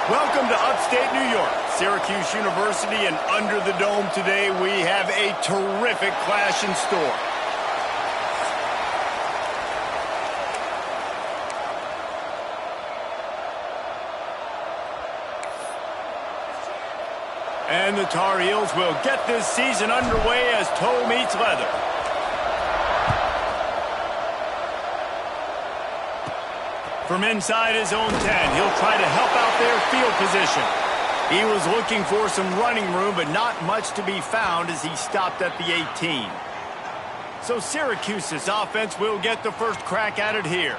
Welcome to upstate New York, Syracuse University, and under the dome today we have a terrific clash in store. And the Tar Heels will get this season underway as toe meets leather. From inside his own 10, he'll try to help out their field position. He was looking for some running room, but not much to be found as he stopped at the 18. So Syracuse's offense will get the first crack at it here.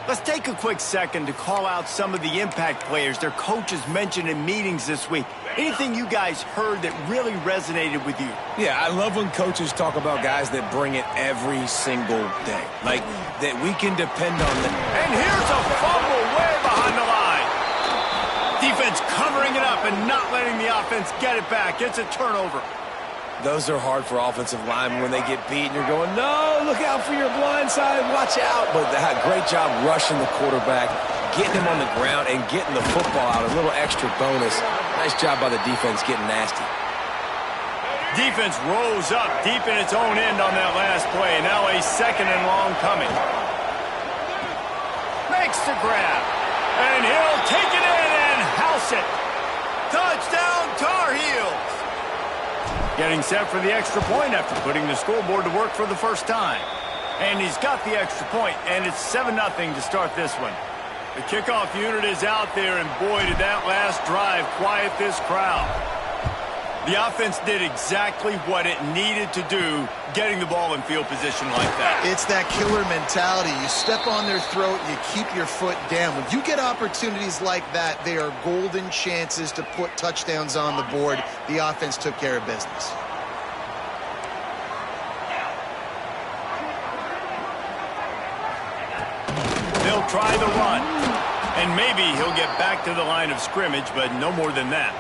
Let's take a quick second to call out some of the impact players their coaches mentioned in meetings this week. Anything you guys heard that really resonated with you? Yeah, I love when coaches talk about guys that bring it every single day. Like, that we can depend on them. And here's a fumble way behind the line. Defense covering it up and not letting the offense get it back. It's a turnover. Those are hard for offensive linemen when they get beat and you're going, no, look out for your blind side, watch out. But they had a great job rushing the quarterback, getting him on the ground, and getting the football out. A little extra bonus. Nice job by the defense getting nasty. Defense rose up deep in its own end on that last play. Now a second and long coming. Makes the grab. And he'll take it in and house it. Touchdown, Tar Heels. Getting set for the extra point after putting the scoreboard to work for the first time. And he's got the extra point, and it's 7-0 to start this one. The kickoff unit is out there, and boy, did that last drive quiet this crowd. The offense did exactly what it needed to do, getting the ball in field position like that. It's that killer mentality. You step on their throat, you keep your foot down. When you get opportunities like that, they are golden chances to put touchdowns on the board. The offense took care of business. They'll try the run, and maybe he'll get back to the line of scrimmage, but no more than that.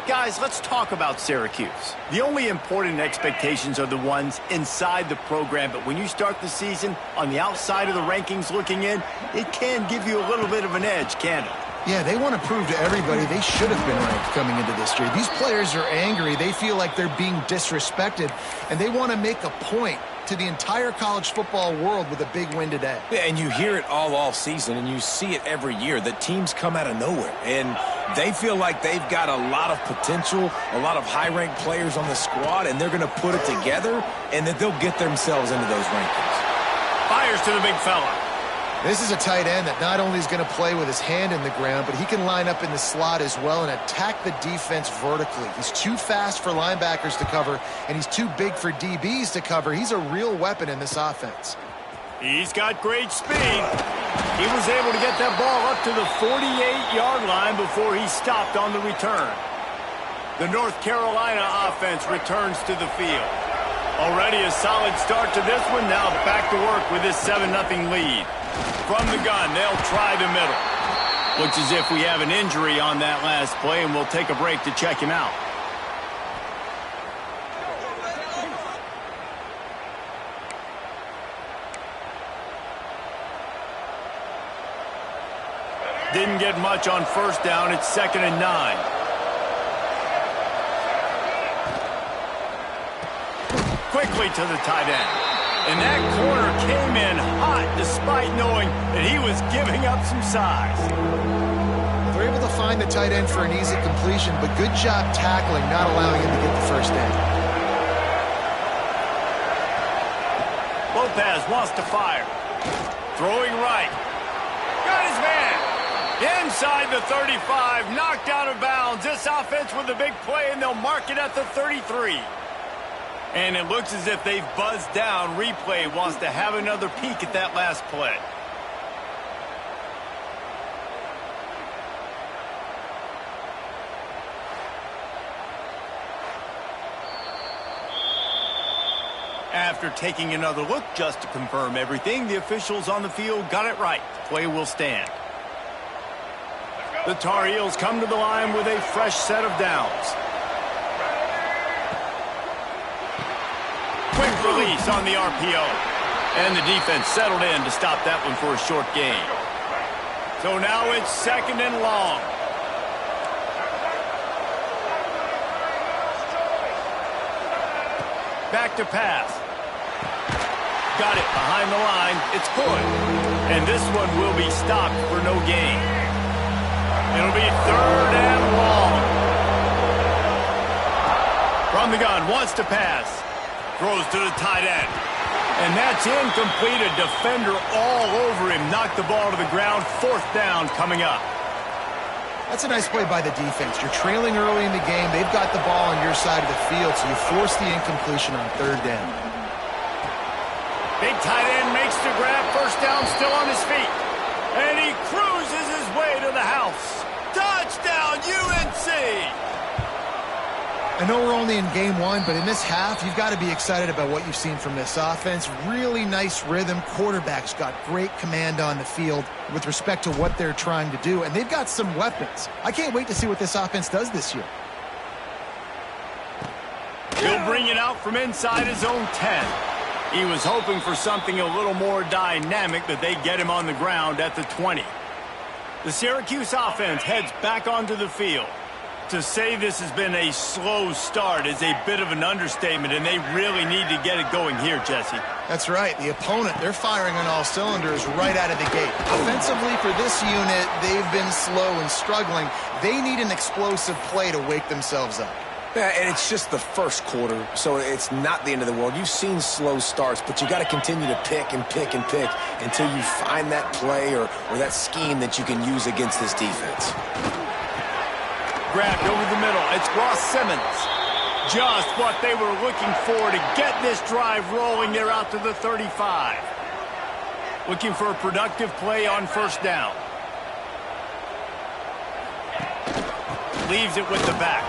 Guys, let's talk about Syracuse. The only important expectations are the ones inside the program, but when you start the season on the outside of the rankings looking in, it can give you a little bit of an edge, can't it? Yeah, they want to prove to everybody they should have been ranked coming into this year. These players are angry. They feel like they're being disrespected, and they want to make a point to the entire college football world with a big win today. Yeah, and you hear it all off season, and you see it every year. The teams come out of nowhere, and they feel like they've got a lot of potential, a lot of high-ranked players on the squad, and they're going to put it together, and that they'll get themselves into those rankings. Fires to the big fella. This is a tight end that not only is going to play with his hand in the ground, but he can line up in the slot as well and attack the defense vertically. He's too fast for linebackers to cover, and he's too big for DBs to cover. He's a real weapon in this offense. He's got great speed. He was able to get that ball up to the 48-yard line before he stopped on the return. The North Carolina offense returns to the field. Already a solid start to this one. Now back to work with this 7-0 lead. From the gun, they'll try the middle. Looks as if we have an injury on that last play, and we'll take a break to check him out. Didn't get much on first down. It's 2nd and 9. Quickly to the tight end. And that corner came in hot despite knowing that he was giving up some size. They're able to find the tight end for an easy completion, but good job tackling, not allowing him to get the first down. Lopez wants to fire. Throwing right. Got his man. Inside the 35, knocked out of bounds. This offense with a big play, and they'll mark it at the 33. And it looks as if they've buzzed down. Replay wants to have another peek at that last play. After taking another look just to confirm everything, the officials on the field got it right. Play will stand. The Tar Heels come to the line with a fresh set of downs. Quick release on the RPO. And the defense settled in to stop that one for a short gain. So now it's 2nd and long. Back to pass. Got it behind the line. It's good. And this one will be stopped for no gain. It'll be 3rd and long. From the gun, wants to pass. Throws to the tight end. And that's incomplete. A defender all over him. Knocked the ball to the ground. 4th down coming up. That's a nice play by the defense. You're trailing early in the game. They've got the ball on your side of the field, so you force the incompletion on 3rd down. Big tight end makes the grab. 1st down, still on his feet. And he cruises his way to the house. Touchdown, UNC! I know we're only in game 1, but in this half, you've got to be excited about what you've seen from this offense. Really nice rhythm. Quarterback's got great command on the field with respect to what they're trying to do, and they've got some weapons. I can't wait to see what this offense does this year. He'll bring it out from inside his own 10. He was hoping for something a little more dynamic, but they get him on the ground at the 20. The Syracuse offense heads back onto the field. To say this has been a slow start is a bit of an understatement, and they really need to get it going here, Jesse. That's right. The opponent, they're firing on all cylinders right out of the gate. Offensively, for this unit, they've been slow and struggling. They need an explosive play to wake themselves up. Yeah, and it's just the first quarter, so it's not the end of the world. You've seen slow starts, but you got to continue to pick and pick and pick until you find that play or that scheme that you can use against this defense. Grabbed over the middle. It's Ross Simmons. Just what they were looking for to get this drive rolling. They're out to the 35. Looking for a productive play on 1st down. Leaves it with the back.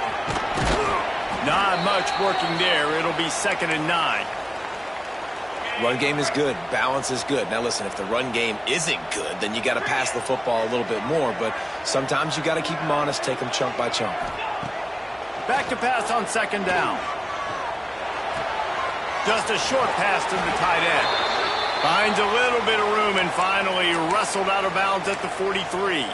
Not much working there. It'll be 2nd and 9. Run game is good. Balance is good. Now, listen, if the run game isn't good, then you got to pass the football a little bit more. But sometimes you got to keep them honest, take them chunk by chunk. Back to pass on 2nd down. Just a short pass to the tight end. Finds a little bit of room and finally wrestled out of bounds at the 43.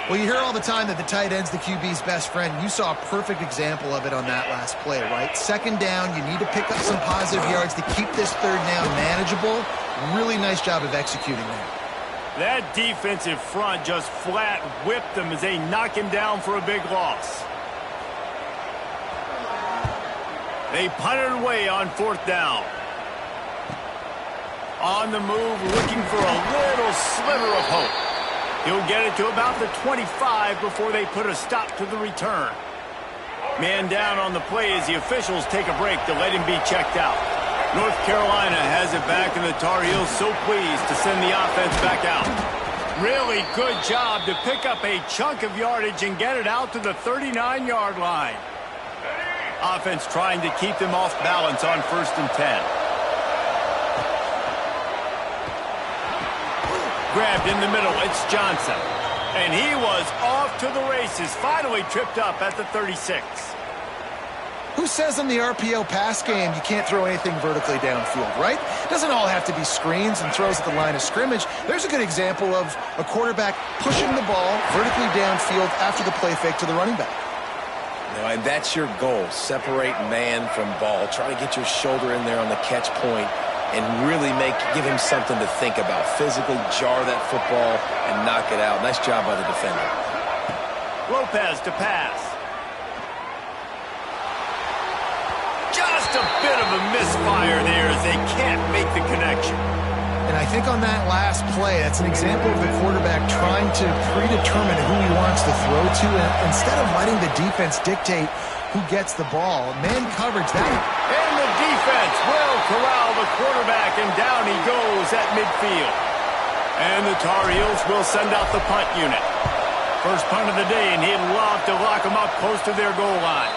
Well, you hear all the time that the tight end's the QB's best friend. You saw a perfect example of it on that last play, right? 2nd down, you need to pick up some positive yards to keep this 3rd down manageable. Really nice job of executing that. That defensive front just flat whipped them as they knock him down for a big loss. They punted away on 4th down. On the move, looking for a little sliver of hope. He'll get it to about the 25 before they put a stop to the return. Man down on the play as the officials take a break to let him be checked out. North Carolina has it back, and the Tar Heels so pleased to send the offense back out. Really good job to pick up a chunk of yardage and get it out to the 39-yard line. Offense trying to keep them off balance on 1st and 10. Grabbed in the middle, it's Johnson. And he was off to the races, finally tripped up at the 36. Who says in the RPO pass game you can't throw anything vertically downfield, right? It doesn't all have to be screens and throws at the line of scrimmage. There's a good example of a quarterback pushing the ball vertically downfield after the play fake to the running back. And that's your goal. Separate man from ball. Try to get your shoulder in there on the catch point and really give him something to think about. Physically jar that football and knock it out. Nice job by the defender. Lopez to pass. Just a bit of a misfire there as they can't make the connection. And I think on that last play, that's an example of the quarterback trying to predetermine who he wants to throw to, and instead of letting the defense dictate who gets the ball. Man coverage that. And the defense will corral the quarterback, and down he goes at midfield. And the Tar Heels will send out the punt unit. First punt of the day, and he'd love to lock them up close to their goal line.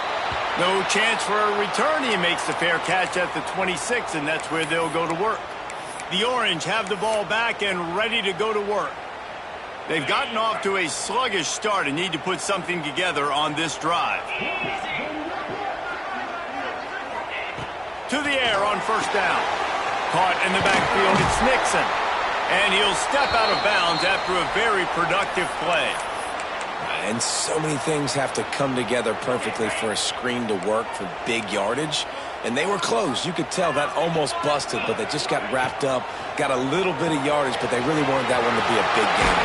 No chance for a return. He makes the fair catch at the 26, and that's where they'll go to work. The Orange have the ball back and ready to go to work. They've gotten off to a sluggish start and need to put something together on this drive. To the air on 1st down. Caught in the backfield, it's Nixon. And he'll step out of bounds after a very productive play. And so many things have to come together perfectly for a screen to work for big yardage. And they were close. You could tell that almost busted, but they just got wrapped up, got a little bit of yardage, but they really wanted that one to be a big game.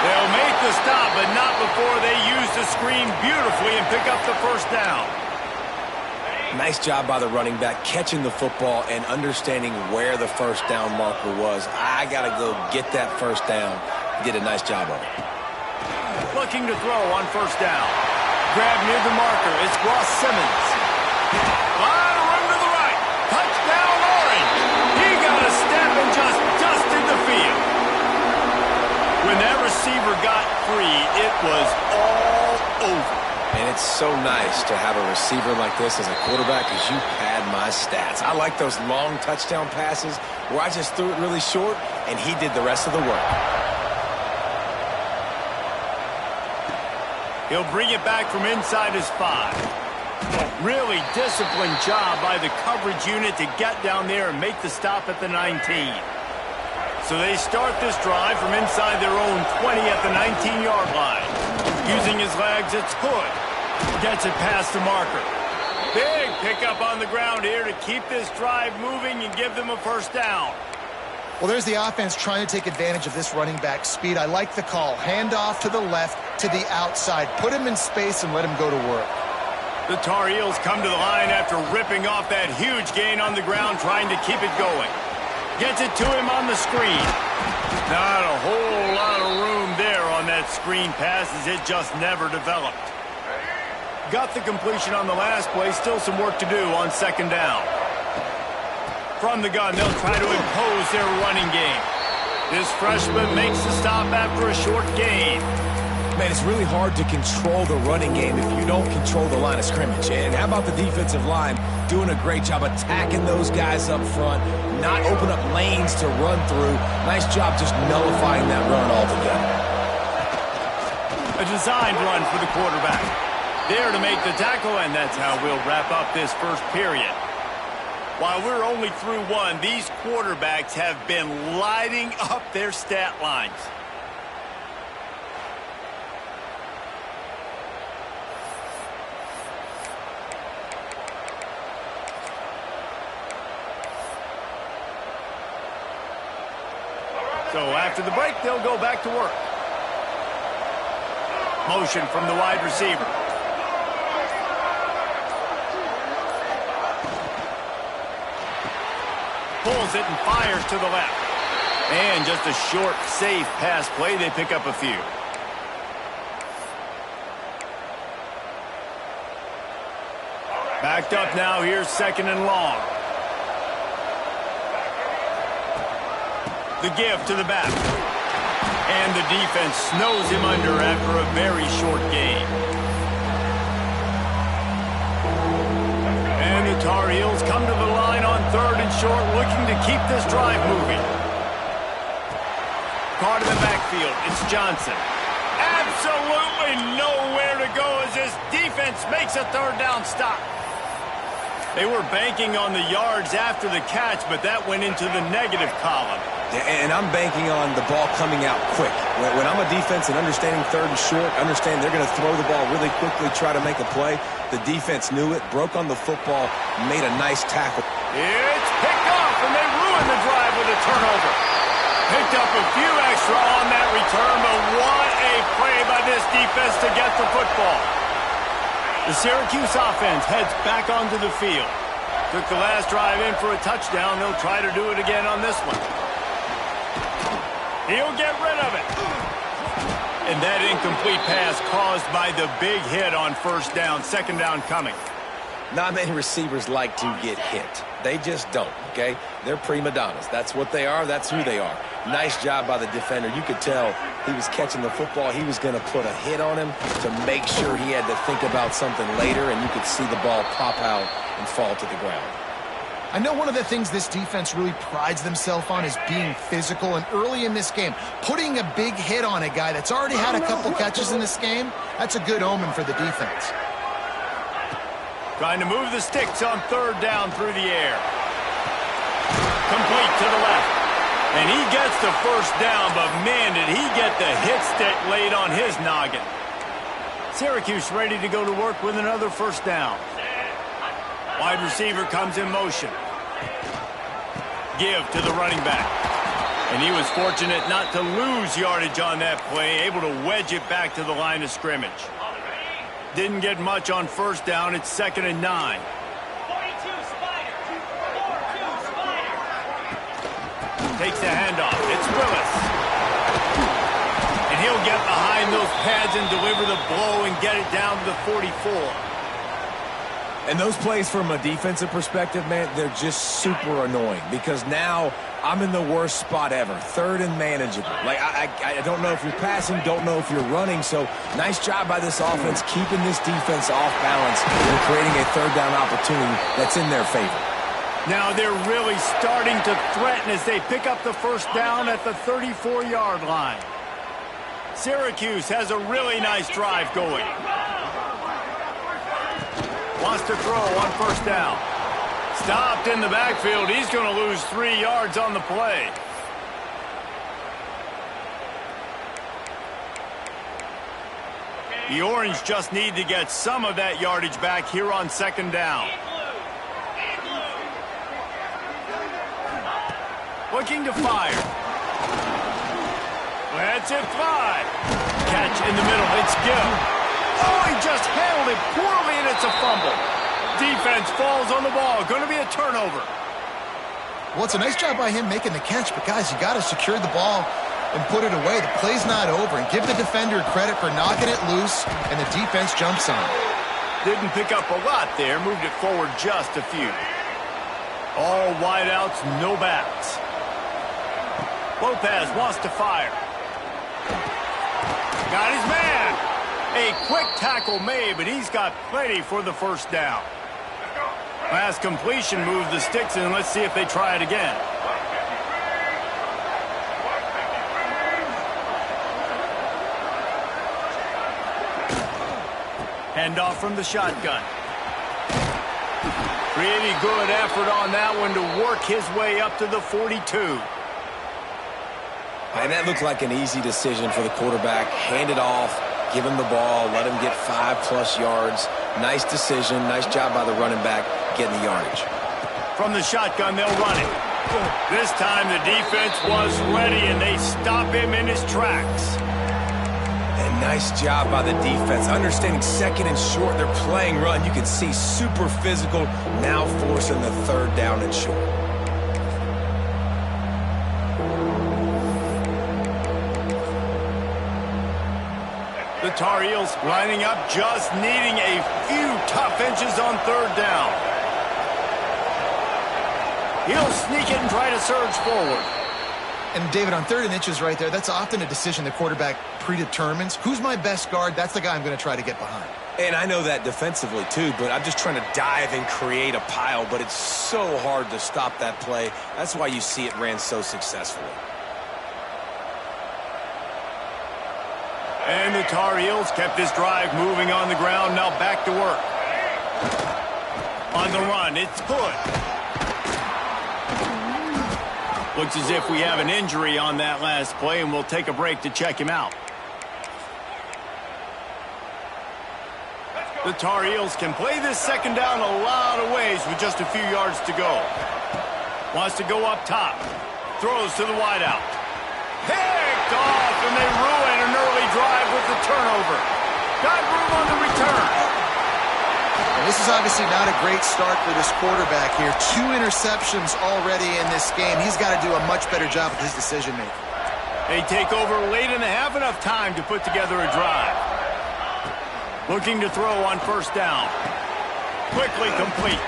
They'll make the stop, but not before they use the screen beautifully and pick up the first down. Nice job by the running back, catching the football and understanding where the first down marker was. I got to go get that first down. He did a nice job of it. Looking to throw on first down. Grab near the marker. It's Ross Simmons. Line run to the right. Touchdown, Orange. He got a step and just dusted the field. When that receiver got free, it was all over. And it's so nice to have a receiver like this as a quarterback because you pad my stats. I like those long touchdown passes where I just threw it really short and he did the rest of the work. He'll bring it back from inside his 5. Really disciplined job by the coverage unit to get down there and make the stop at the 19. So they start this drive from inside their own 20 at the 19-yard line. Using his legs, it's Hood. Gets it past the marker. Big pickup on the ground here to keep this drive moving and give them a first down. Well, there's the offense trying to take advantage of this running back speed. I like the call. Hand off to the left, to the outside. Put him in space and let him go to work. The Tar Heels come to the line after ripping off that huge gain on the ground, trying to keep it going. Gets it to him on the screen. Not a whole lot of room there on that screen pass as it just never developed. Got the completion on the last play. Still some work to do on second down. From the gun, they'll try to impose their running game. This freshman makes the stop after a short gain. Man, it's really hard to control the running game if you don't control the line of scrimmage. And how about the defensive line doing a great job attacking those guys up front, not open up lanes to run through. Nice job just nullifying that run altogether. A designed run for the quarterback. There to make the tackle, and that's how we'll wrap up this first period. While we're only through one, these quarterbacks have been lighting up their stat lines. So after the break, they'll go back to work. Motion from the wide receiver. Pulls it and fires to the left. And just a short, safe pass play. They pick up a few. Backed up now. Here's second and long. The give to the back. And the defense snows him under after a very short gain. And the Tar Heels come to the line on third and short, looking to keep this drive moving. Caught in the backfield, it's Johnson. Absolutely nowhere to go as this defense makes a third down stop. They were banking on the yards after the catch, but that went into the negative column. And I'm banking on the ball coming out quick. When I'm a defense and understanding third and short, understand they're going to throw the ball really quickly, try to make a play. The defense knew it, broke on the football, made a nice tackle. It's picked off, and they ruin the drive with a turnover. Picked up a few extra on that return, but what a play by this defense to get the football. The Syracuse offense heads back onto the field. Took the last drive in for a touchdown. They'll try to do it again on this one. He'll get rid of it. And that incomplete pass caused by the big hit on first down. Second down coming. Not many receivers like to get hit. They just don't, okay? They're prima donnas. That's what they are. That's who they are. Nice job by the defender. You could tell he was catching the football. He was going to put a hit on him to make sure he had to think about something later, and you could see the ball pop out and fall to the ground. I know one of the things this defense really prides themselves on is being physical, and early in this game, putting a big hit on a guy that's already had a couple catches in this game, that's a good omen for the defense. Trying to move the sticks on third down through the air. Complete to the left. And he gets the first down, but man, did he get the hit stick laid on his noggin. Syracuse ready to go to work with another first down. Wide receiver comes in motion. Give to the running back. And he was fortunate not to lose yardage on that play, able to wedge it back to the line of scrimmage. Didn't get much on first down. It's 2nd and 9. Takes the handoff. It's Willis. And he'll get behind those pads and deliver the blow and get it down to the 44. And those plays from a defensive perspective, man, they're just super annoying because now I'm in the worst spot ever. 3rd and manageable. Like, I don't know if you're passing, don't know if you're running. So nice job by this offense keeping this defense off balance and creating a 3rd down opportunity that's in their favor. Now they're really starting to threaten as they pick up the first down at the 34-yard line. Syracuse has a really nice drive going. Wants to throw on first down. Stopped in the backfield. He's going to lose 3 yards on the play. The Orange just need to get some of that yardage back here on 2nd down. Looking to fire. Lets it fly. Catch in the middle. It's Gill. Oh, he just handled it poorly, and it's a fumble. Defense falls on the ball. Going to be a turnover. Well, it's a nice job by him making the catch, but guys, you got to secure the ball and put it away. The play's not over, and give the defender credit for knocking it loose, and the defense jumps on it. Didn't pick up a lot there. Moved it forward just a few. All wideouts, no backs. Lopez wants to fire. Got his man. A quick tackle made, but he's got plenty for the first down. Last completion moves the sticks in. Let's see if they try it again. Handoff from the shotgun. Pretty good effort on that one to work his way up to the 42. And that looked like an easy decision for the quarterback. Hand it off, give him the ball, let him get 5+ yards. Nice decision. Nice job by the running back getting the yardage. From the shotgun, they'll run it. This time the defense was ready, and they stop him in his tracks. And nice job by the defense. Understanding 2nd and short, they're playing run. You can see super physical, now forcing the 3rd down and short. The Tar Heels lining up, just needing a few tough inches on 3rd down. He'll sneak it and try to surge forward. And David, on 3rd and inches right there, that's often a decision the quarterback predetermines. Who's my best guard? That's the guy I'm going to try to get behind. And I know that defensively too, but I'm just trying to dive and create a pile, but it's so hard to stop that play. That's why you see it ran so successfully. And the Tar Heels kept this drive moving on the ground. Now back to work. On the run, it's Hood. Looks as if we have an injury on that last play, and we'll take a break to check him out. The Tar Heels can play this 2nd down a lot of ways with just a few yards to go. Wants to go up top. Throws to the wideout. Picked off, and they ruin an early drive with the turnover. Got room on the return. And this is obviously not a great start for this quarterback here. 2 interceptions already in this game. He's got to do a much better job with his decision-making. They take over late in the half, enough time to put together a drive. Looking to throw on 1st down. Quickly complete.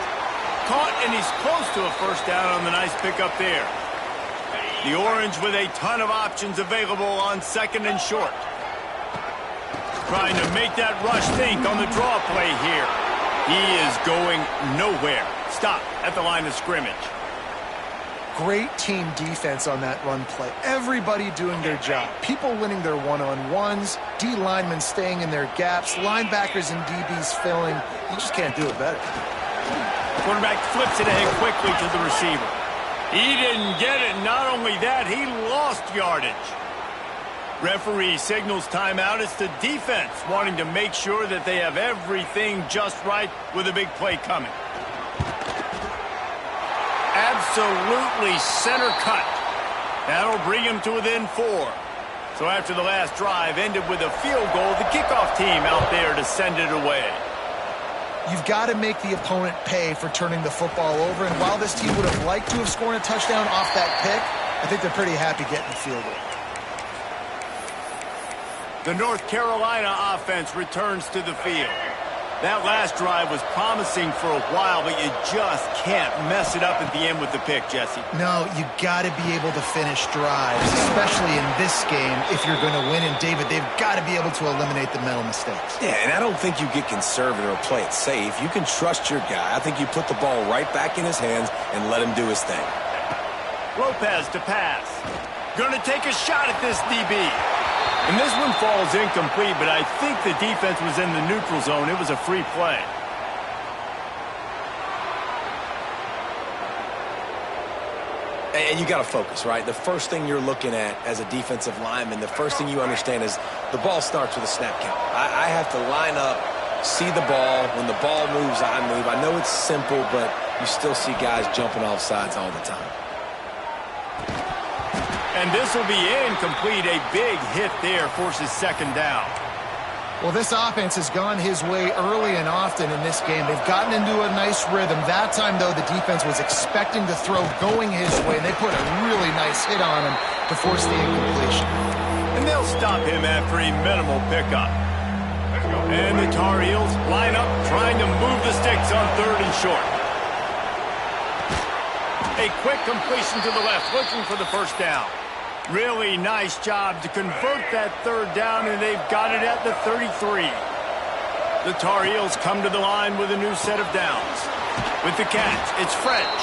Caught, and he's close to a 1st down on the nice pickup there. The Orange with a ton of options available on 2nd and short. Trying to make that rush think on the draw play here. He is going nowhere. Stop at the line of scrimmage. Great team defense on that run play. Everybody doing their job. People winning their one-on-ones. D linemen staying in their gaps. Linebackers and DBs filling. You just can't do it better. Quarterback flips it ahead quickly to the receiver. He didn't get it. Not only that, he lost yardage. Referee signals timeout. It's the defense wanting to make sure that they have everything just right with a big play coming. absolutely center cut. That'll bring him to within 4. So after the last drive ended with a field goal, the kickoff team out there to send it away. You've got to make the opponent pay for turning the football over, and while this team would have liked to have scored a touchdown off that pick, I think they're pretty happy getting the field goal. The North Carolina offense returns to the field. That last drive was promising for a while, but you just can't mess it up at the end with the pick, Jesse. No, you got to be able to finish drives, especially in this game if you're going to win. And David, they've got to be able to eliminate the mental mistakes. Yeah, and I don't think you get conservative or play it safe. You can trust your guy. I think you put the ball right back in his hands and let him do his thing. Lopez to pass. Going to take a shot at this DB. And this one falls incomplete, but I think the defense was in the neutral zone. It was a free play. And you got to focus, right? The first thing you're looking at as a defensive lineman, the first thing you understand is the ball starts with a snap count. I have to line up, see the ball. When the ball moves, I move. I know it's simple, but you still see guys jumping off sides all the time. And this will be incomplete. A big hit there forces second down. Well, this offense has gone his way early and often in this game. They've gotten into a nice rhythm. That time, though, the defense was expecting to throw going his way, and they put a really nice hit on him to force the incompletion. And they'll stop him after a minimal pickup. And the Tar Heels line up, trying to move the sticks on 3rd and short. A quick completion to the left, looking for the first down. Really nice job to convert that 3rd down, and they've got it at the 33. The Tar Heels come to the line with a new set of downs. With the catch, it's French.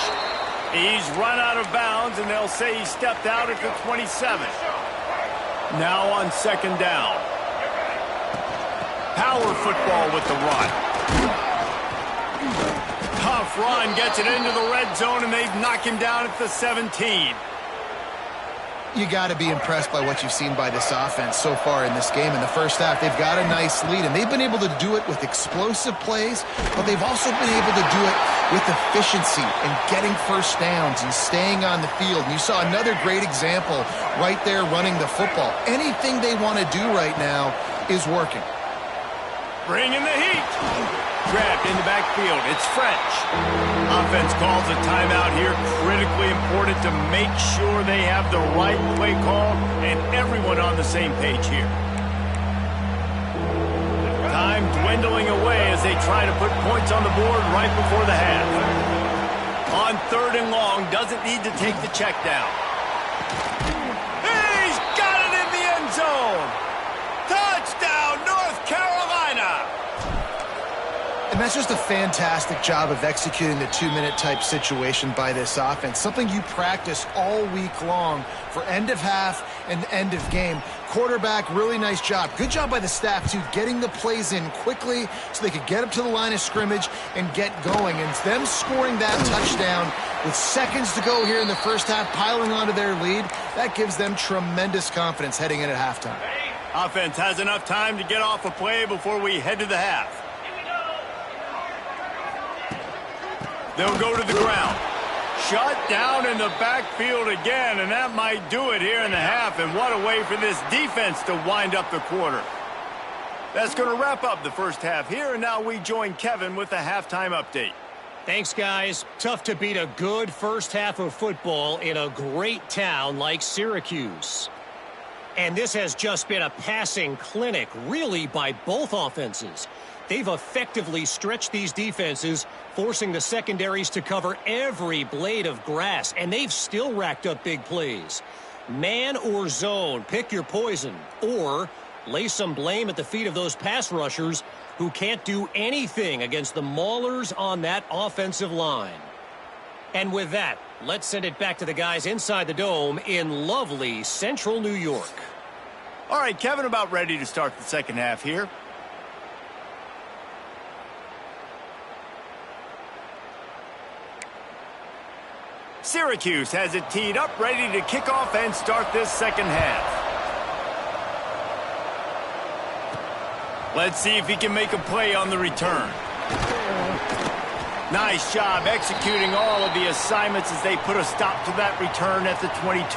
He's run out of bounds, and they'll say he stepped out at the 27. Now on 2nd down. Power football with the run. Tough run gets it into the red zone, and they've knocked him down at the 17. You got to be impressed by what you've seen by this offense so far in this game. In the first half, they've got a nice lead, and they've been able to do it with explosive plays, but they've also been able to do it with efficiency and getting first downs and staying on the field. And you saw another great example right there running the football. Anything they want to do right now is working. Bringing the heat. Grabbed in the backfield. It's French. Offense calls a timeout here. Critically important to make sure they have the right play call and everyone on the same page here. Time dwindling away as they try to put points on the board right before the half. On 3rd and long, doesn't need to take the check down. He's got it in the end zone. Touchdown, North Carolina. And that's just a fantastic job of executing the 2-minute type situation by this offense. Something you practice all week long for end of half and end of game. Quarterback, really nice job. Good job by the staff, too, getting the plays in quickly so they could get up to the line of scrimmage and get going. And them scoring that touchdown with seconds to go here in the first half, piling onto their lead, that gives them tremendous confidence heading in at halftime. Offense has enough time to get off a play before we head to the half. They'll go to the ground. Shut down in the backfield again, and that might do it here in the half. And what a way for this defense to wind up the quarter. That's going to wrap up the first half here, and now we join Kevin with the halftime update. Thanks, guys. Tough to beat a good first half of football in a great town like Syracuse. And this has just been a passing clinic, really, by both offenses. They've effectively stretched these defenses, forcing the secondaries to cover every blade of grass, and they've still racked up big plays. Man or zone, pick your poison, or lay some blame at the feet of those pass rushers who can't do anything against the maulers on that offensive line. And with that, let's send it back to the guys inside the dome in lovely central New York. All right, Kevin, about ready to start the second half here. Syracuse has it teed up, ready to kick off and start this second half. Let's see if he can make a play on the return. Nice job executing all of the assignments as they put a stop to that return at the 22.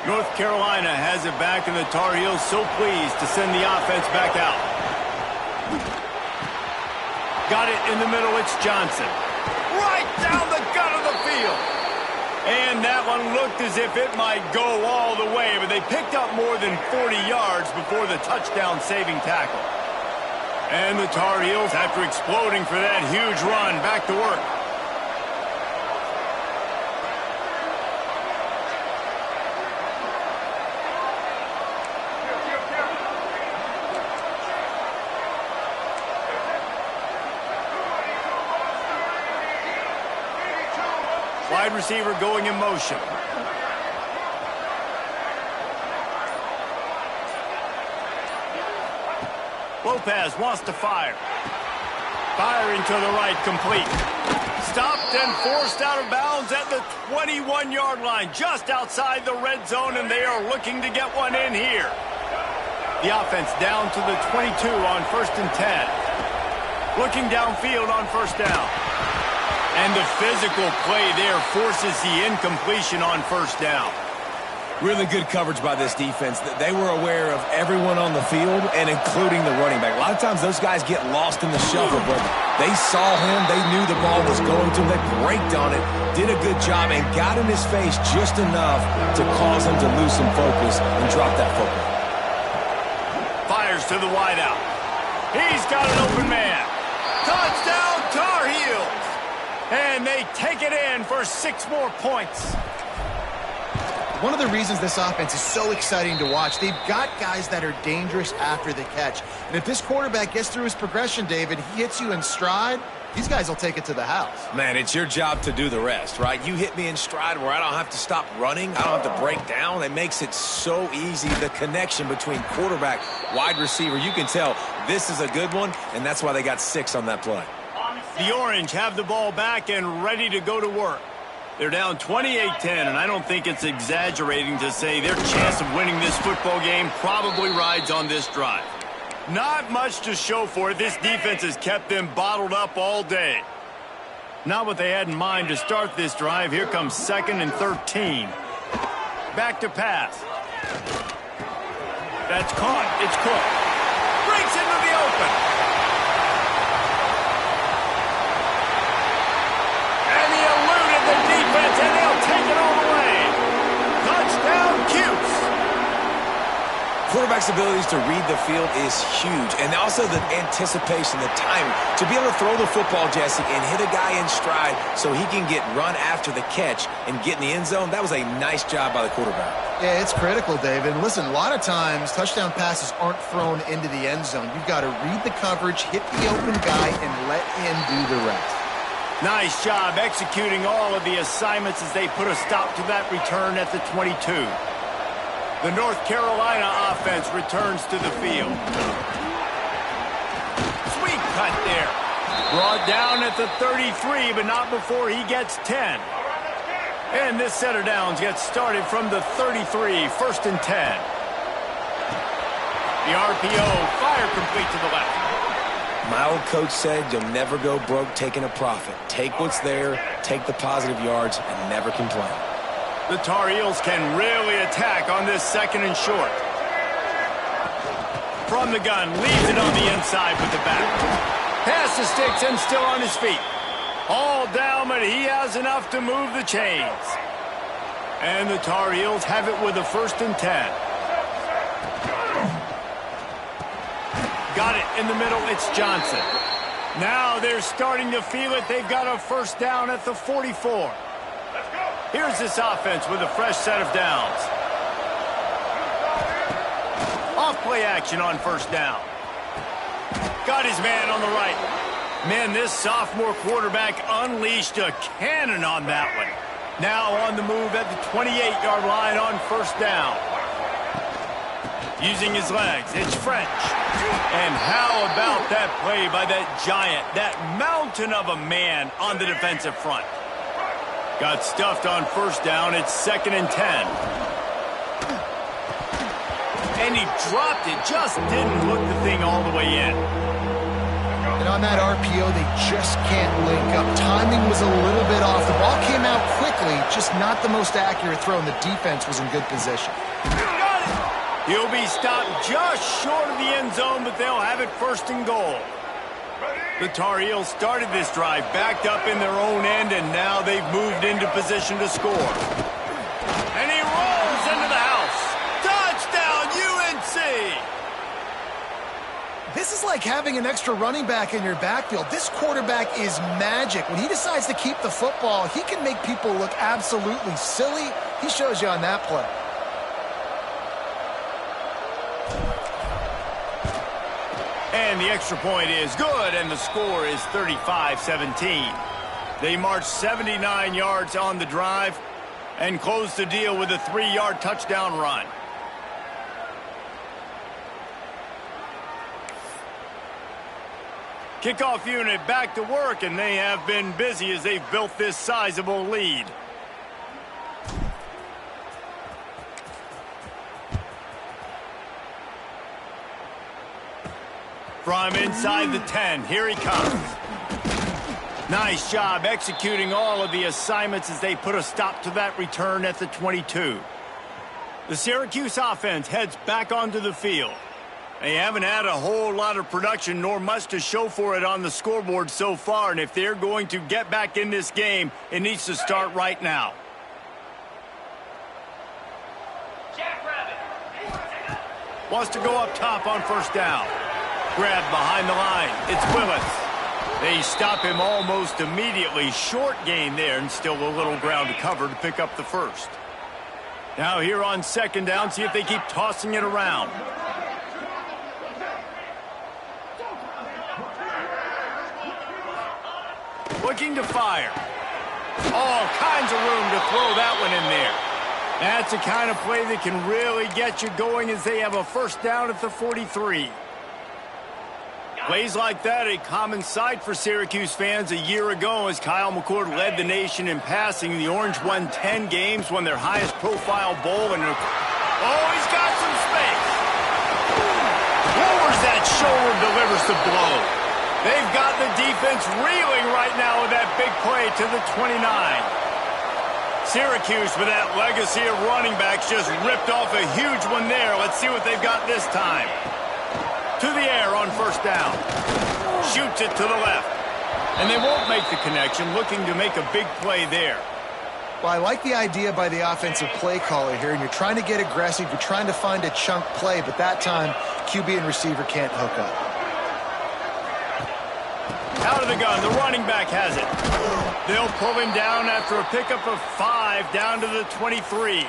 North Carolina has it back, and the Tar Heels so pleased to send the offense back out. Got it in the middle, it's Johnson. Right down the gut of the field. And that one looked as if it might go all the way, but they picked up more than 40 yards before the touchdown-saving tackle. And the Tar Heels, after exploding for that huge run, back to work. Wide receiver going in motion. Lopez wants to fire. Firing to the right, complete. Stopped and forced out of bounds at the 21-yard line, just outside the red zone, and they are looking to get one in here. The offense down to the 22 on 1st and 10. Looking downfield on 1st down. And the physical play there forces the incompletion on 1st down. Really good coverage by this defense. They were aware of everyone on the field and including the running back. A lot of times those guys get lost in the shuffle, but they saw him. They knew the ball was going to them. They braked on it, did a good job, and got in his face just enough to cause him to lose some focus and drop that football. Fires to the wideout. He's got an open man. Touchdown, Tar Heels. And they take it in for 6 more points. One of the reasons this offense is so exciting to watch, they've got guys that are dangerous after the catch. And if this quarterback gets through his progression, David, he hits you in stride, these guys will take it to the house. Man, it's your job to do the rest, right? You hit me in stride where I don't have to stop running. I don't have to break down. It makes it so easy. The connection between quarterback, wide receiver, you can tell this is a good one, and that's why they got 6 on that play. The Orange have the ball back and ready to go to work. They're down 28-10, and I don't think it's exaggerating to say their chance of winning this football game probably rides on this drive. Not much to show for it. This defense has kept them bottled up all day. Not what they had in mind to start this drive. Here comes 2nd and 13. Back to pass. That's caught. It's Cook. Breaks into the open. And they'll take it all the way. Touchdown, Cuse. Quarterback's abilities to read the field is huge, and also the anticipation, the timing. To be able to throw the football, Jesse, and hit a guy in stride so he can get run after the catch and get in the end zone, that was a nice job by the quarterback. Yeah, it's critical, David. And listen, a lot of times touchdown passes aren't thrown into the end zone. You've got to read the coverage, hit the open guy, and let him do the rest. Nice job executing all of the assignments as they put a stop to that return at the 22. The North Carolina offense returns to the field. Sweet cut there. Brought down at the 33, but not before he gets 10. And this set of downs gets started from the 33, 1st and 10. The RPO, fire complete to the left. My old coach said you'll never go broke taking a profit. Take what's there, take the positive yards, and never complain. The Tar Heels can really attack on this 2nd and short. From the gun, leaves it on the inside with the back. Pass the sticks and still on his feet. All down, but he has enough to move the chains. And the Tar Heels have it with a 1st and 10. Got it in the middle, it's Johnson. Now they're starting to feel it. They've got a 1st down at the 44. Here's this offense with a fresh set of downs. Off play action on 1st down. Got his man on the right. Man, this sophomore quarterback unleashed a cannon on that one. Now on the move at the 28-yard line on 1st down. Using his legs, it's French. And how about that play by that giant, that mountain of a man on the defensive front? Got stuffed on 1st down. It's 2nd and 10. And he dropped it, just didn't hook the thing all the way in. And on that RPO, they just can't link up. Timing was a little bit off. The ball came out quickly, just not the most accurate throw, and the defense was in good position. He'll be stopped just short of the end zone, but they'll have it first and goal. The Tar Heels started this drive, backed up in their own end, and now they've moved into position to score. And he rolls into the house. Touchdown, UNC! This is like having an extra running back in your backfield. This quarterback is magic. When he decides to keep the football, he can make people look absolutely silly. He shows you on that play. And the extra point is good, and the score is 35-17. They marched 79 yards on the drive and closed the deal with a 3-yard touchdown run. Kickoff unit back to work, and they have been busy as they've built this sizable lead. From inside the 10, here he comes. Nice job executing all of the assignments as they put a stop to that return at the 22. The Syracuse offense heads back onto the field. They haven't had a whole lot of production nor much to show for it on the scoreboard so far, and if they're going to get back in this game, it needs to start right now. Wants to go up top on first down. Grabbed behind the line. It's Willis. They stop him almost immediately. Short gain there, and still a little ground to cover to pick up the first. Now here on second down, see if they keep tossing it around. Looking to fire. All kinds of room to throw that one in there. That's the kind of play that can really get you going as they have a first down at the 43. Plays like that, a common sight for Syracuse fans a year ago as Kyle McCord led the nation in passing. The Orange won 10 games, won their highest profile bowl, and oh, he's got some space. Lowers that shoulder, delivers the blow. They've got the defense reeling right now with that big play to the 29. Syracuse, with that legacy of running backs, just ripped off a huge one there. Let's see what they've got this time. To the air on first down. Shoots it to the left. And they won't make the connection, looking to make a big play there. Well, I like the idea by the offensive play caller here, and you're trying to get aggressive. You're trying to find a chunk play, but that time, QB and receiver can't hook up. Out of the gun, the running back has it. They'll pull him down after a pickup of 5 down to the 23.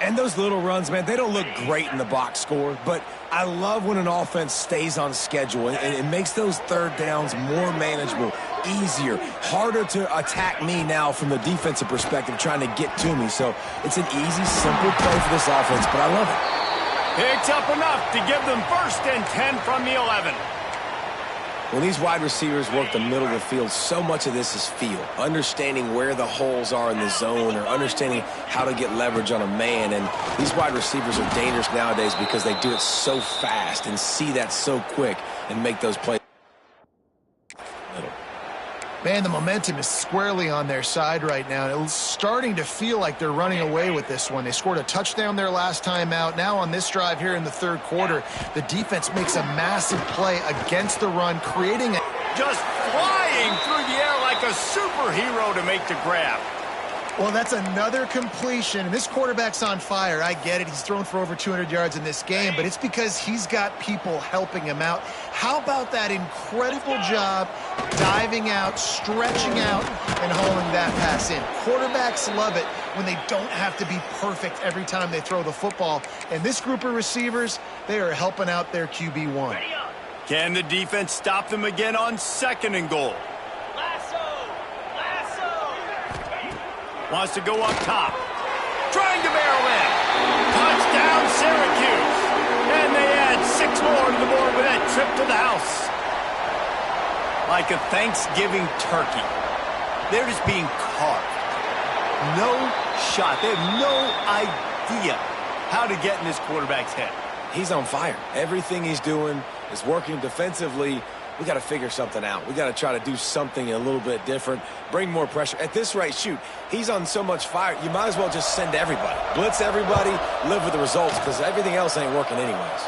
And those little runs, man, they don't look great in the box score, but I love when an offense stays on schedule, and it makes those third downs more manageable, easier, harder to attack me now from the defensive perspective trying to get to me. So it's an easy, simple play for this offense, but I love it. Picks up enough to give them first and 10 from the 11. When these wide receivers work the middle of the field, so much of this is feel. Understanding where the holes are in the zone or understanding how to get leverage on a man. And these wide receivers are dangerous nowadays because they do it so fast and see that so quick and make those plays. Man, the momentum is squarely on their side right now. It's starting to feel like they're running away with this one. They scored a touchdown their last time out. Now on this drive here in the third quarter, the defense makes a massive play against the run, creating a... Just flying through the air like a superhero to make the grab. Well, that's another completion. This quarterback's on fire. I get it. He's thrown for over 200 yards in this game, but it's because he's got people helping him out. How about that incredible job diving out, stretching out, and hauling that pass in? Quarterbacks love it when they don't have to be perfect every time they throw the football. And this group of receivers, they are helping out their QB1. Can the defense stop them again on second and goal? Wants to go up top. Trying to barrel in. Touchdown, Syracuse. And they add 6 more to the board with that trip to the house. Like a Thanksgiving turkey. They're just being carved. No shot. They have no idea how to get in this quarterback's head. He's on fire. Everything he's doing is working defensively. we got to figure something out. We got to try to do something a little bit different, bring more pressure. At this rate, shoot, he's on so much fire, you might as well just send everybody. Blitz everybody, live with the results, because everything else ain't working anyways.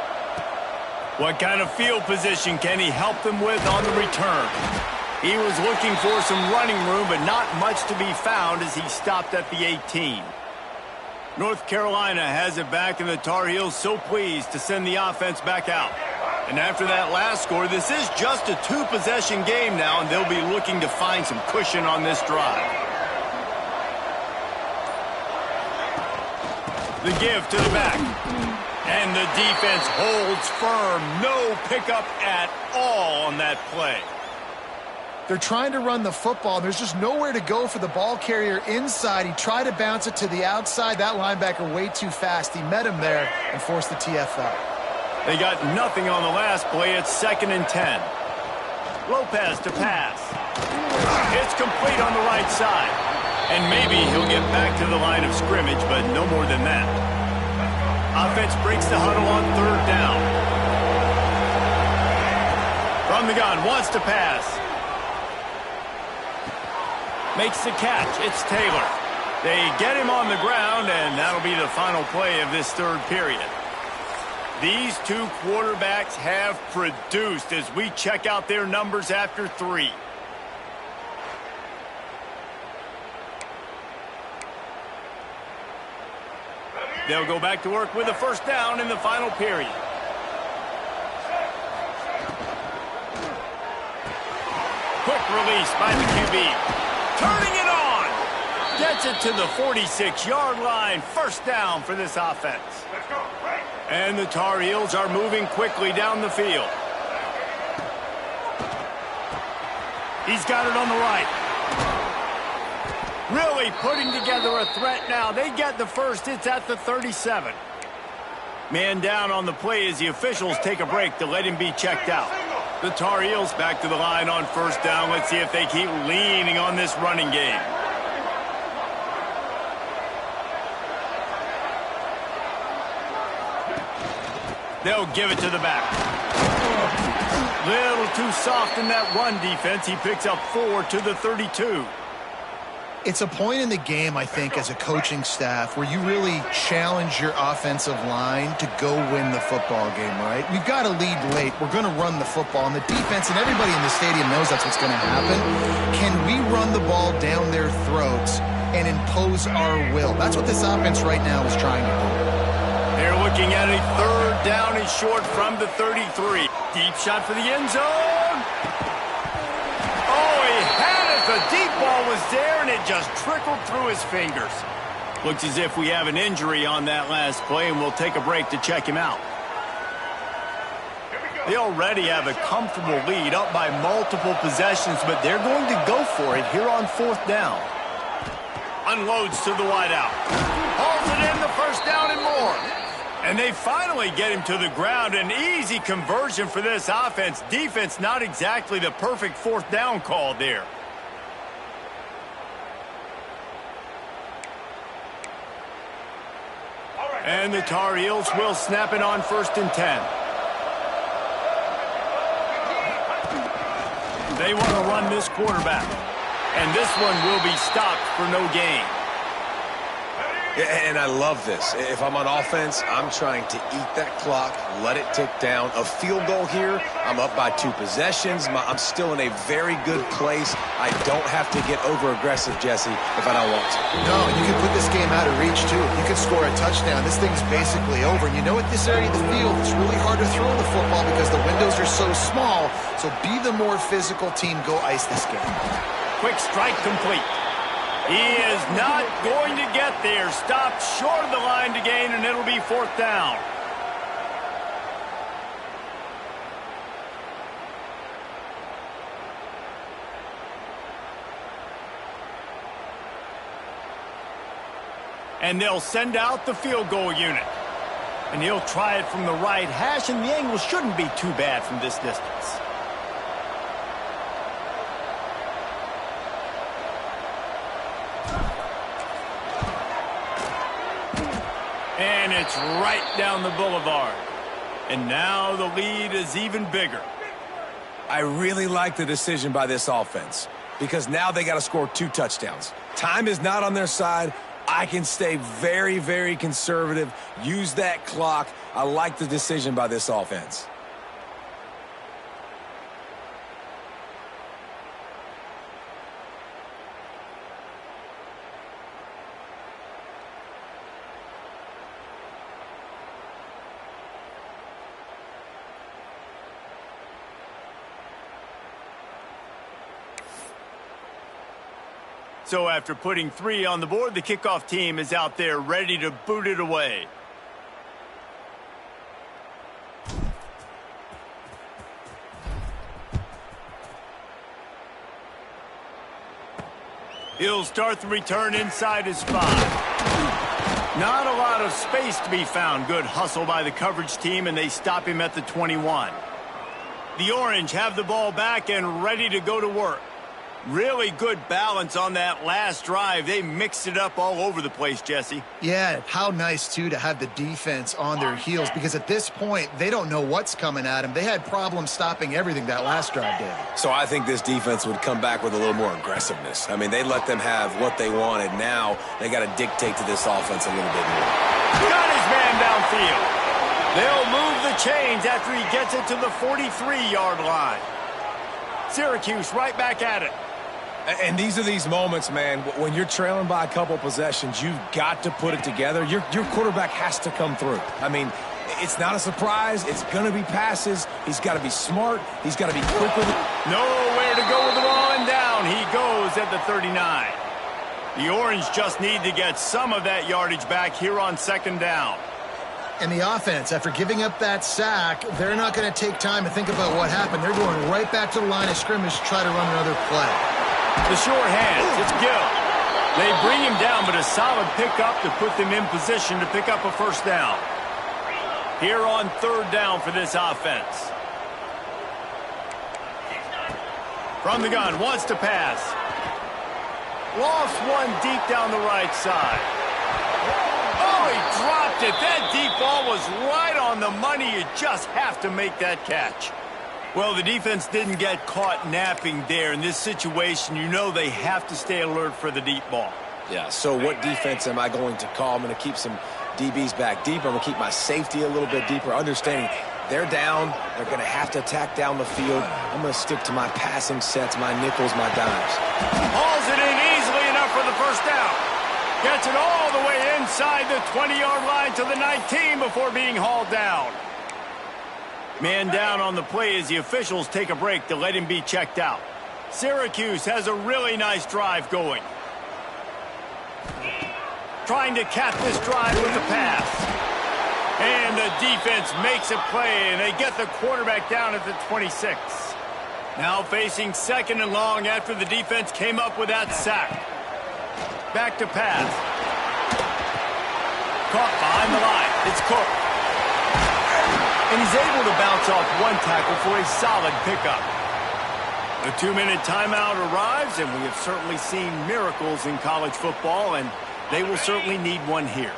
What kind of field position can he help them with on the return? He was looking for some running room, but not much to be found as he stopped at the 18. North Carolina has it back, and the Tar Heels so pleased to send the offense back out. And after that last score, this is just a two-possession game now, and they'll be looking to find some cushion on this drive. The give to the back. And the defense holds firm. No pickup at all on that play. They're trying to run the football. There's just nowhere to go for the ball carrier inside. He tried to bounce it to the outside. That linebacker way too fast. He met him there and forced the TFL. They got nothing on the last play. It's 2nd and 10. Lopez to pass. It's complete on the right side. And maybe he'll get back to the line of scrimmage, but no more than that. Offense breaks the huddle on 3rd down. From the gun, wants to pass. Makes the catch. It's Taylor. They get him on the ground, and that'll be the final play of this 3rd period. These two quarterbacks have produced as we check out their numbers after 3. They'll go back to work with a 1st down in the final period. Quick release by the QB. Turning it on. Gets it to the 46-yard line. 1st down for this offense. Let's go. And the Tar Heels are moving quickly down the field. He's got it on the right. Really putting together a threat now. They get the first. It's at the 37. Man down on the play as the officials take a break to let him be checked out. The Tar Heels back to the line on 1st down. Let's see if they keep leaning on this running game. They'll give it to the back. Little too soft in that run defense. He picks up 4 to the 32. It's a point in the game, I think, as a coaching staff where you really challenge your offensive line to go win the football game, right? We've got to lead late. We're going to run the football. And the defense and everybody in the stadium knows that's what's going to happen. Can we run the ball down their throats and impose our will? That's what this offense right now is trying to do. They're looking at a 3rd down and short from the 33. Deep shot for the end zone. Oh, he had it. The deep ball was there, and it just trickled through his fingers. Looks as if we have an injury on that last play, and we'll take a break to check him out. They already have a comfortable lead, up by multiple possessions, but they're going to go for it here on 4th down. Unloads to the wideout. Hauls it in, the 1st down and more. And they finally get him to the ground. An easy conversion for this offense. Defense not exactly the perfect 4th down call there. And the Tar Heels will snap it on 1st and 10. They want to run this quarterback. And this one will be stopped for no gain. And I love this. If I'm on offense, I'm trying to eat that clock, let it tick down. A field goal here, I'm up by 2 possessions. I'm still in a very good place. I don't have to get over-aggressive, Jesse, if I don't want to. No, you can put this game out of reach, too. You can score a touchdown. This thing's basically over. And you know, at this area of the field, it's really hard to throw the football because the windows are so small. So be the more physical team. Go ice this game. Quick strike complete. He is not going to get there. Stopped short of the line to gain, and it'll be 4th down. And they'll send out the field goal unit. And he'll try it from the right hash, and the angle shouldn't be too bad from this distance. And it's right down the boulevard. And now the lead is even bigger. I really like the decision by this offense because now they got to score 2 touchdowns. Time is not on their side. I can stay very, very conservative, use that clock. I like the decision by this offense. So after putting 3 on the board, the kickoff team is out there ready to boot it away. He'll start the return inside his 5. Not a lot of space to be found. Good hustle by the coverage team, and they stop him at the 21. The Orange have the ball back and ready to go to work. Really good balance on that last drive. They mixed it up all over the place, Jesse. Yeah, how nice, too, to have the defense on their heels, because at this point, they don't know what's coming at them. They had problems stopping everything that last drive did. So I think this defense would come back with a little more aggressiveness. I mean, they let them have what they wanted. Now they got to dictate to this offense a little bit more. Got his man downfield. They'll move the chains after he gets it to the 43-yard line. Syracuse right back at it. And these are these moments, man, when you're trailing by a couple possessions, you've got to put it together. Your quarterback has to come through. I mean, it's not a surprise. It's going to be passes. He's got to be smart. He's got to be quick with it. Nowhere to go with the ball, and down he goes at the 39. The Orange just need to get some of that yardage back here on 2nd down. And the offense, after giving up that sack, they're not going to take time to think about what happened. They're going right back to the line of scrimmage to try to run another play. The short hands, it's Gill. They bring him down, but a solid pickup to put them in position to pick up a 1st down. Here on 3rd down for this offense. From the gun, wants to pass. Lost one deep down the right side. Oh, he dropped it. That deep ball was right on the money. You just have to make that catch. Well, the defense didn't get caught napping there. In this situation, you know they have to stay alert for the deep ball. Yeah, so what defense am I going to call? I'm going to keep some DBs back deeper. I'm going to keep my safety a little bit deeper, understanding they're down. They're going to have to attack down the field. I'm going to stick to my passing sets, my nickels, my dimes. Hauls it in easily enough for the 1st down. Gets it all the way inside the 20-yard line to the 19 before being hauled down. Man down on the play as the officials take a break to let him be checked out. Syracuse has a really nice drive going. Trying to cap this drive with the pass. And the defense makes a play, and they get the quarterback down at the 26. Now facing 2nd and long after the defense came up with that sack. Back to pass. Caught behind the line. It's Cook. And he's able to bounce off one tackle for a solid pickup. The 2-minute timeout arrives, and we have certainly seen miracles in college football, and they will certainly need one here.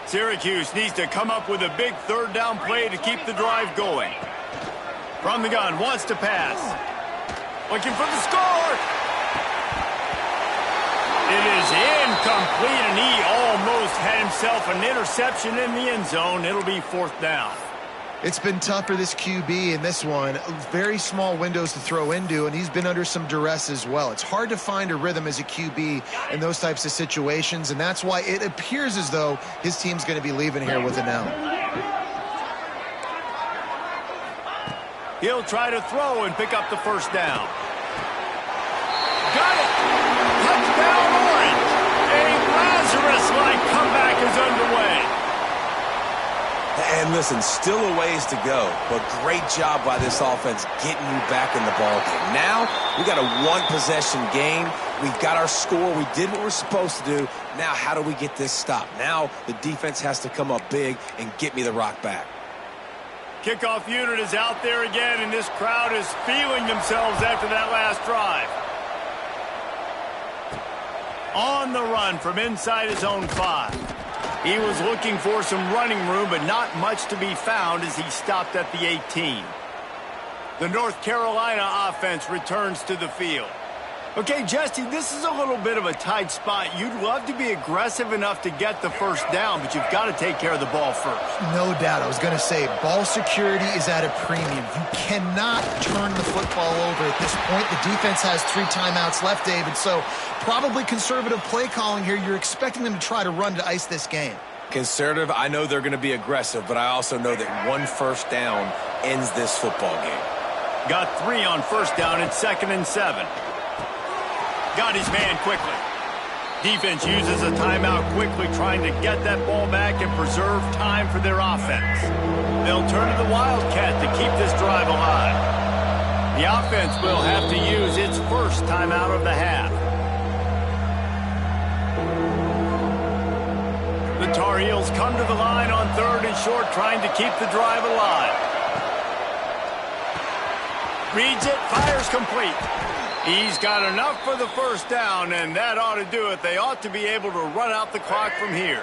Syracuse needs to come up with a big 3rd down play to keep the drive going. From the gun, wants to pass. Looking for the score. It is incomplete, and he almost had himself an interception in the end zone. It'll be 4th down. It's been tough for this QB in this one. Very small windows to throw into, and he's been under some duress as well. It's hard to find a rhythm as a QB in those types of situations, and that's why it appears as though his team's going to be leaving here with an L. He'll try to throw and pick up the 1st down. Got it! Touchdown Orange! A Lazarus-like comeback is underway. And listen, still a ways to go, but great job by this offense getting you back in the ballgame. Now, we got a 1-possession game. We've got our score. We did what we're supposed to do. Now, how do we get this stopped? Now, the defense has to come up big and get me the rock back. Kickoff unit is out there again, and this crowd is feeling themselves after that last drive. On the run from inside his own 5. He was looking for some running room, but not much to be found as he stopped at the 18. The North Carolina offense returns to the field. Okay, Jesse, this is a little bit of a tight spot. You'd love to be aggressive enough to get the first down, but you've got to take care of the ball first. No doubt. I was going to say, ball security is at a premium. You cannot turn the football over at this point. The defense has 3 timeouts left, David, so probably conservative play calling here. You're expecting them to try to run to ice this game. Conservative, I know they're going to be aggressive, but I also know that 1 first down ends this football game. Got 3 on first down and 2nd and 7. Got his man quickly. Defense uses a timeout quickly, trying to get that ball back and preserve time for their offense. They'll turn to the Wildcat to keep this drive alive. The offense will have to use its first timeout of the half. The Tar Heels come to the line on 3rd and short, trying to keep the drive alive. Reads it, fires complete. He's got enough for the first down, and that ought to do it. They ought to be able to run out the clock from here.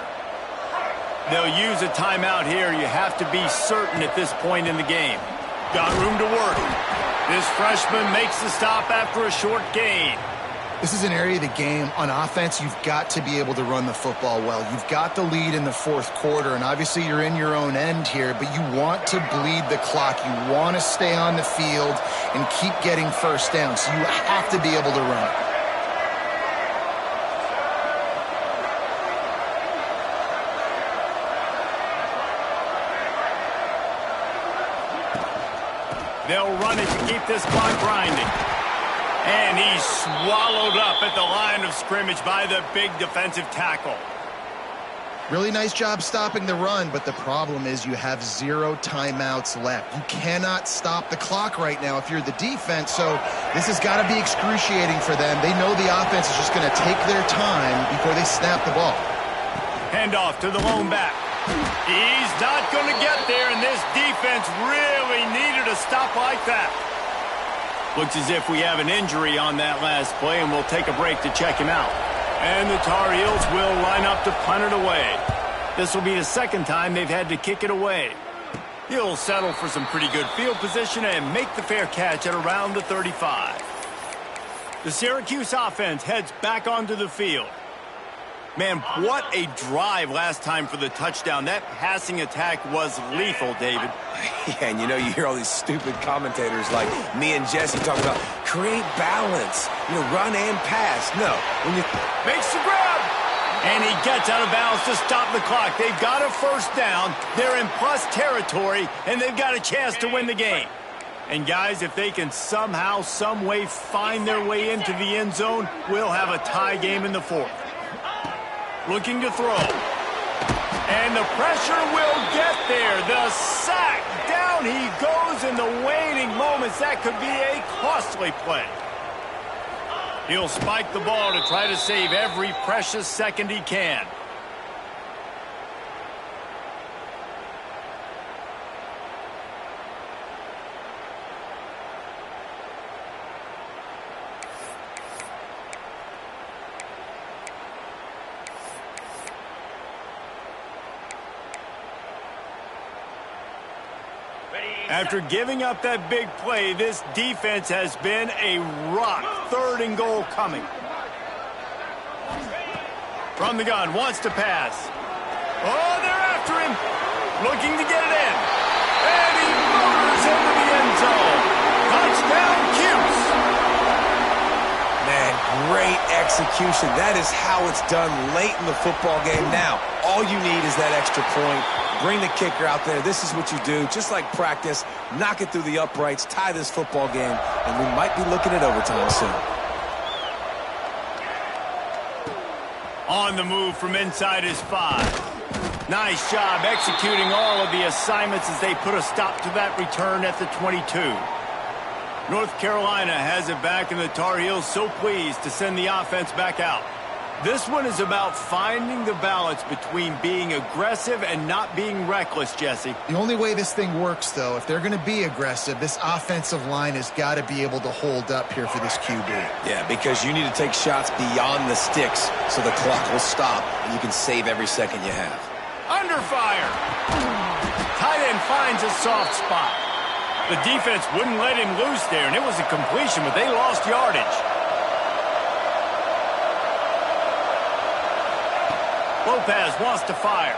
They'll use a timeout here. You have to be certain at this point in the game. Got room to work. This freshman makes the stop after a short gain. This is an area of the game on offense you've got to be able to run the football well. You've got the lead in the 4th quarter, and obviously you're in your own end here, but you want to bleed the clock. You want to stay on the field and keep getting first down, so you have to be able to run. They'll run it to keep this clock grinding. And he's swallowed up at the line of scrimmage by the big defensive tackle. Really nice job stopping the run, but the problem is you have 0 timeouts left. You cannot stop the clock right now if you're the defense, so this has got to be excruciating for them. They know the offense is just going to take their time before they snap the ball. Handoff to the lone back. He's not going to get there, and this defense really needed a stop like that. Looks as if we have an injury on that last play, and we'll take a break to check him out. And the Tar Heels will line up to punt it away. This will be the 2nd time they've had to kick it away. He'll settle for some pretty good field position and make the fair catch at around the 35. The Syracuse offense heads back onto the field. Man, what a drive last time for the touchdown. That passing attack was lethal, David. Yeah, and you hear all these stupid commentators like me and Jesse talking about create balance, run and pass. No, when you makes the grab, and he gets out of bounds to stop the clock. They've got a first down. They're in plus territory, and they've got a chance to win the game. And guys, if they can somehow, some way find their way into the end zone, we'll have a tie game in the 4th. Looking to throw. And the pressure will get there. The sack. Down he goes in the waning moments. That could be a costly play. He'll spike the ball to try to save every precious second he can. After giving up that big play, this defense has been a rock. 3rd and goal coming. From the gun, wants to pass. Oh, they're after him. Looking to get it in. And he motors into the end zone. Touchdown, Cuse. Man, great execution. That is how it's done late in the football game. Now, all you need is that extra point. Bring the kicker out there. This is what you do. Just like practice, knock it through the uprights, tie this football game, and we might be looking at overtime soon. On the move from inside his 5. Nice job executing all of the assignments as they put a stop to that return at the 22. North Carolina has it back, and the Tar Heels so pleased to send the offense back out. This one is about finding the balance between being aggressive and not being reckless, Jesse. The only way this thing works, though, if they're going to be aggressive, this offensive line has got to be able to hold up here for this QB. Yeah, because you need to take shots beyond the sticks so the clock will stop and you can save every second you have. Under fire. Tight end finds a soft spot. The defense wouldn't let him loose there, and it was a completion, but they lost yardage. Lopez wants to fire.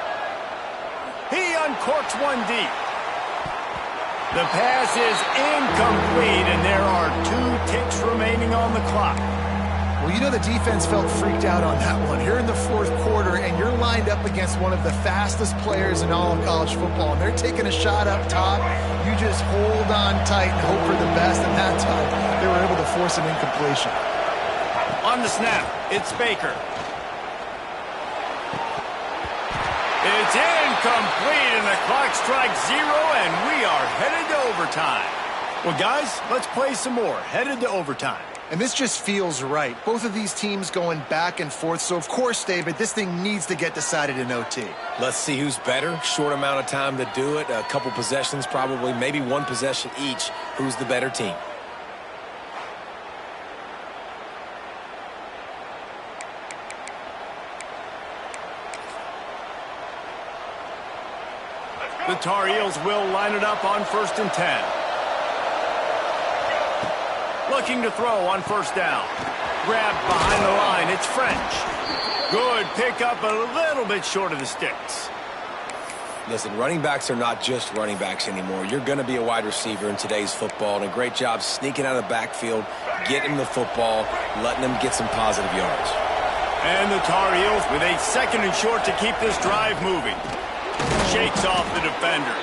He uncorks one deep. The pass is incomplete, and there are 2 ticks remaining on the clock. Well, you know the defense felt freaked out on that one. You're in the 4th quarter, and you're lined up against one of the fastest players in all of college football, and they're taking a shot up top. You just hold on tight and hope for the best, and that time they were able to force an incompletion. On the snap, it's Baker. It's incomplete, and the clock strikes 0, and we are headed to overtime. Well, guys, let's play some more. Headed to overtime. And this just feels right. Both of these teams going back and forth. So, of course, David, this thing needs to get decided in OT. Let's see who's better. Short amount of time to do it. A couple possessions probably. Maybe 1 possession each. Who's the better team? The Tar Heels will line it up on 1st and 10. Looking to throw on 1st down. Grabbed behind the line. It's French. Good pickup, a little bit short of the sticks. Listen, running backs are not just running backs anymore. You're going to be a wide receiver in today's football, and a great job sneaking out of the backfield, getting the football, letting them get some positive yards. And the Tar Heels with a 2nd and short to keep this drive moving. Shakes off the defender.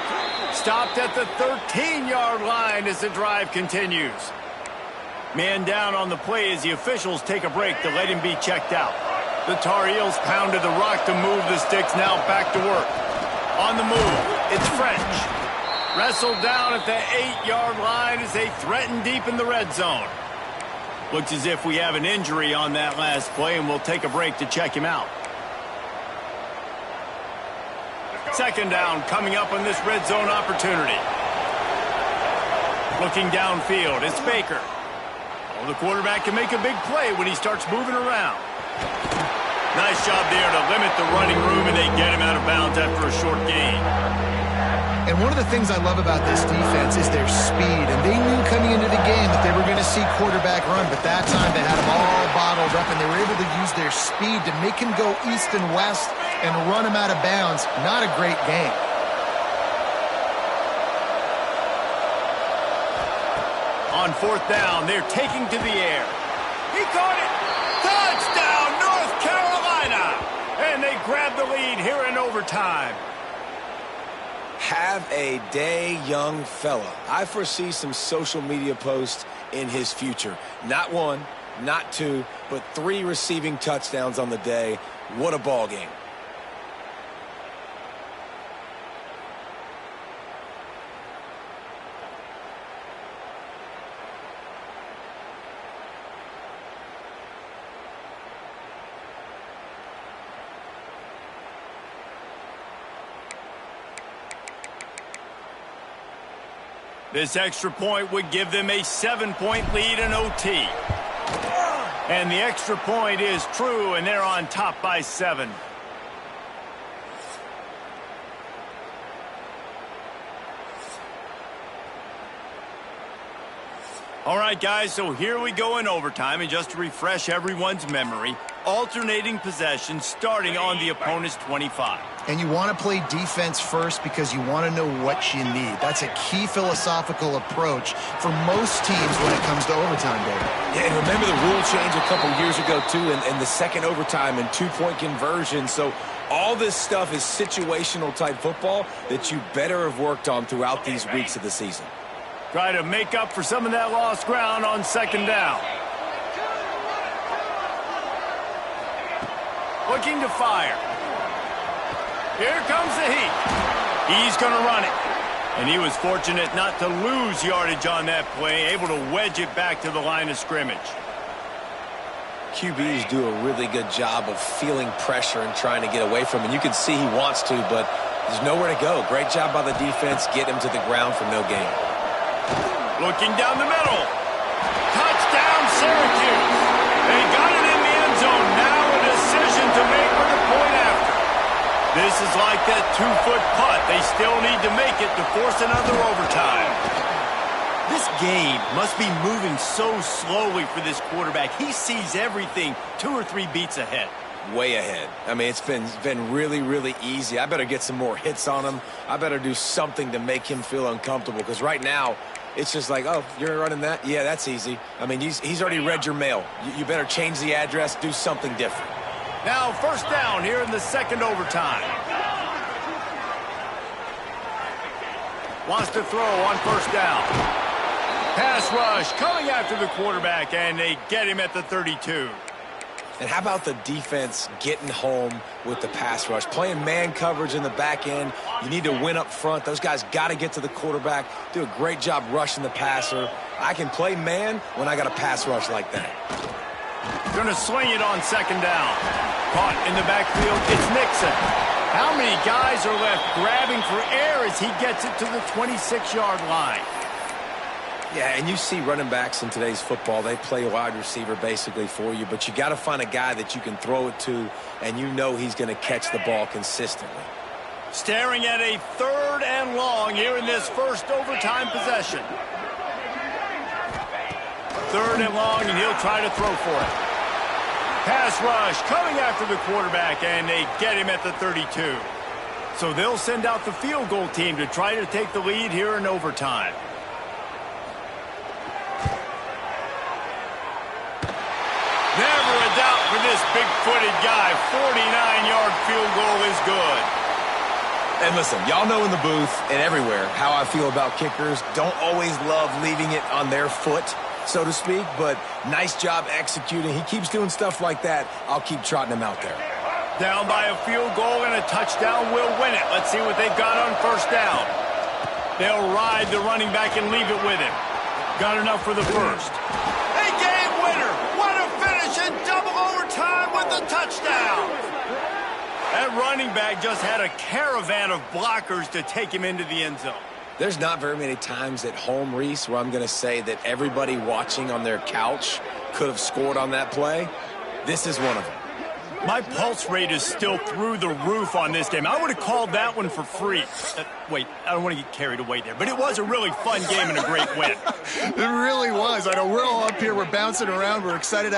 Stopped at the 13-yard line as the drive continues. Man down on the play as the officials take a break to let him be checked out. The Tar Heels pounded the rock to move the sticks, now back to work. On the move, it's French. Wrestled down at the 8-yard line as they threaten deep in the red zone. Looks as if we have an injury on that last play, and we'll take a break to check him out. 2nd down coming up on this red zone opportunity. Looking downfield, it's Baker. Well, the quarterback can make a big play when he starts moving around. Nice job there to limit the running room, and they get him out of bounds after a short gain. And one of the things I love about this defense is their speed. And they knew coming into the game that they were going to see quarterback run, but that time they had them all bottled up, and they were able to use their speed to make him go east and west and run him out of bounds. Not a great game. On 4th down, they're taking to the air. He caught it. Touchdown, North Carolina! And they grab the lead here in overtime. Have a day, young fella. I foresee some social media posts in his future. Not 1, not 2, but 3 receiving touchdowns on the day. What a ball game. This extra point would give them a 7-point lead in OT. And the extra point is true, and they're on top by 7. All right, guys, so here we go in overtime, and just to refresh everyone's memory, alternating possession starting on the opponent's 25. And you want to play defense first because you want to know what you need. That's a key philosophical approach for most teams when it comes to overtime, David. Yeah, and remember the rule change a couple years ago, too, and the second overtime and 2-point conversion. So all this stuff is situational type football that you better have worked on throughout these weeks of the season. Try to make up for some of that lost ground on 2nd down. Looking to fire. Here comes the heat. He's going to run it. And he was fortunate not to lose yardage on that play, able to wedge it back to the line of scrimmage. QBs do a really good job of feeling pressure and trying to get away from it. You can see he wants to, but there's nowhere to go. Great job by the defense, get him to the ground for no gain. Looking down the middle. Touchdown, Syracuse. They got it in the end zone. Now a decision to make with the point after. This is like that 2-foot putt. They still need to make it to force another overtime. This game must be moving so slowly for this quarterback. He sees everything 2 or 3 beats ahead. Way ahead. I mean, it's been really, really easy. I better get some more hits on him. I better do something to make him feel uncomfortable, because right now it's just like, oh, you're running that? Yeah, that's easy. I mean, he's already read your mail. You better change the address, do something different. Now, first down here in the second overtime. Wants to throw on first down. Pass rush coming after the quarterback, and they get him at the 32. And how about the defense getting home with the pass rush? Playing man coverage in the back end. You need to win up front. Those guys got to get to the quarterback, do a great job rushing the passer. I can play man when I got a pass rush like that. Going to swing it on second down. Caught in the backfield, it's Nixon. How many guys are left grabbing for air as he gets it to the 26-yard line? Yeah, and you see running backs in today's football, they play wide receiver basically for you, but you got to find a guy that you can throw it to, and you know he's going to catch the ball consistently. Staring at a 3rd and long here in this first overtime possession. 3rd and long, and he'll try to throw for it. Pass rush coming after the quarterback, and they get him at the 32. So they'll send out the field goal team to try to take the lead here in overtime. Never a doubt for this big-footed guy. 49-yard field goal is good. And listen, y'all know in the booth and everywhere how I feel about kickers. Don't always love leaving it on their foot, so to speak, but nice job executing. He keeps doing stuff like that. I'll keep trotting him out there. Down by a field goal, and a touchdown will win it. Let's see what they've got on first down. They'll ride the running back and leave it with him. Got enough for the first. A game winner. What a finish in double overtime with the touchdown. That running back just had a caravan of blockers to take him into the end zone. There's not very many times at home, Reese, where I'm going to say that everybody watching on their couch could have scored on that play. This is one of them. My pulse rate is still through the roof on this game. I would have called that one for free. Wait, I don't want to get carried away there, but it was a really fun game and a great win. It really was. I know we're all up here, we're bouncing around, we're excited